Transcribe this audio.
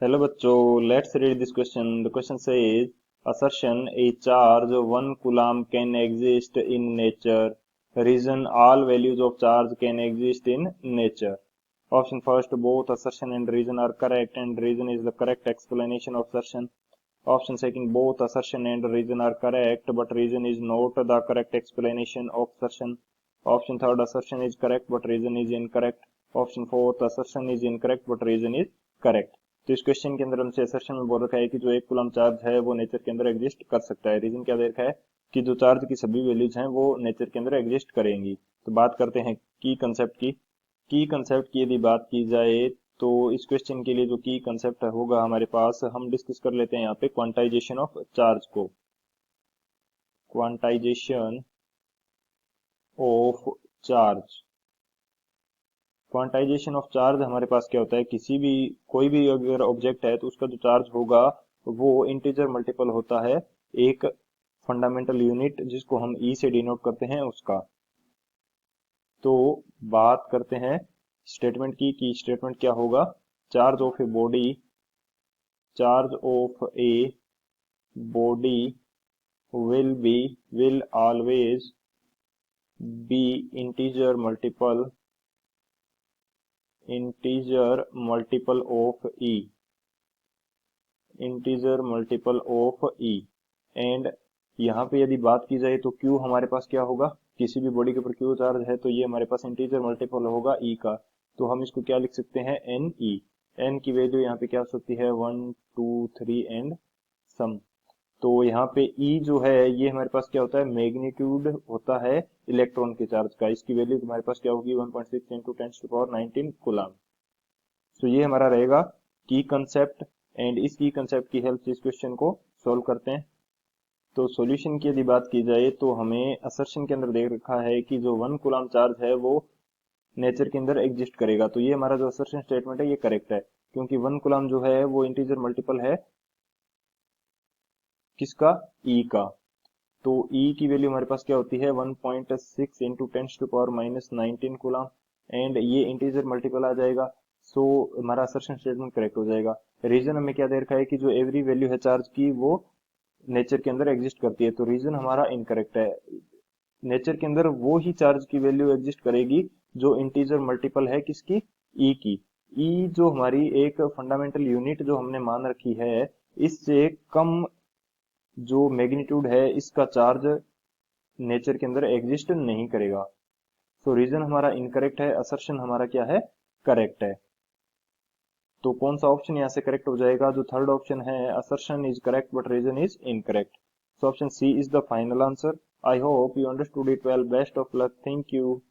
Hello बच्चों, let's read this question. The question says assertion a charge 1 coulomb can exist in nature. Reason all values of charge can exist in nature. Option first, both assertion and reason are correct and reason is the correct explanation of assertion. Option second, both assertion and reason are correct but reason is not the correct explanation of assertion. Option third, assertion is correct but reason is incorrect. Option fourth, assertion is incorrect but reason is correct. तो इस question के अंदर हमसे assertion में बोल रखा है कि जो एक कूलम चार्ज है वो नेचर के अंदर एग्जिस्ट कर सकता है। रीजन क्या दे रखा है कि जो चार्ज की सभी वैल्यूज हैं वो नेचर के अंदर एग्जिस्ट करेंगी। तो बात करते हैं की कंसेप्ट की। की कंसेप्ट की यदि बात की जाए तो इस क्वेश्चन के लिए जो की कंसेप्ट होगा हमारे पास, हम डिस्कस कर लेते हैं यहाँ पे क्वांटाइजेशन ऑफ चार्ज को। Quantization of charge. Quantization of charge हमारे पास क्या होता है, किसी भी कोई भी अगर ऑब्जेक्ट है तो उसका जो चार्ज होगा वो इंटीजर मल्टीपल होता है एक फंडामेंटल यूनिट जिसको हम ई से डिनोट करते हैं उसका। तो बात करते हैं स्टेटमेंट की कि स्टेटमेंट क्या होगा। Charge of a body, charge of a body will always be integer multiple of e, integer multiple of e। And यहाँ पे यदि बात की जाए तो q हमारे पास क्या होगा, किसी भी बॉडी के ऊपर q चार्ज है तो ये हमारे पास इंटीजर मल्टीपल होगा e का। तो हम इसको क्या लिख सकते हैं, n e। n की वैल्यू यहाँ पे क्या हो सकती है, 1 2 3 एंड सम। तो यहाँ पे E जो है ये हमारे पास क्या होता है, मैग्नीट्यूड होता है इलेक्ट्रॉन के चार्ज का। इसकी वैल्यू हमारे पास क्या होगी, 1.6 इंटू 10⁻19 कूलम। तो ये हमारा रहेगा की कंसेप्ट एंड इस की कंसेप्ट की हेल्प से इस क्वेश्चन को सॉल्व करते हैं। तो सॉल्यूशन की यदि बात की जाए तो हमें असर्शन के अंदर देख रखा है कि जो 1 कूलम चार्ज है वो नेचर के अंदर एग्जिस्ट करेगा। तो ये हमारा जो असर्शन स्टेटमेंट है ये करेक्ट है, क्योंकि 1 कूलम जो है वो इंटीजर मल्टीपल है किसका, ई का। तो ई की वैल्यू हमारे पास क्या होती है, 1.6 इंटू 10⁻19 कूलम एंड ये इंटीजर मल्टीपल आ जाएगा। सो हमारा असर्शन स्टेटमेंट करेक्ट हो जाएगा। रीजन हमें क्या दे रखा है कि जो एवरी वैल्यू है चार्ज की वो नेचर के अंदर एग्जिस्ट करती है। तो रीजन हमारा इनकरेक्ट है। नेचर के अंदर वो ही चार्ज की वैल्यू एग्जिस्ट करेगी जो इंटीजर मल्टीपल है किसकी, ई की। ई जो हमारी एक फंडामेंटल यूनिट जो हमने मान रखी है, इससे कम जो मैग्नीट्यूड है इसका चार्ज नेचर के अंदर एग्जिस्ट नहीं करेगा। सो रीजन हमारा इनकरेक्ट है, असर्शन हमारा क्या है, करेक्ट है। तो कौन सा ऑप्शन यहाँ से करेक्ट हो जाएगा, जो थर्ड ऑप्शन है, assertion is correct but reason is incorrect. So option C is the final answer. I hope you understood it well. Best of luck. Thank you.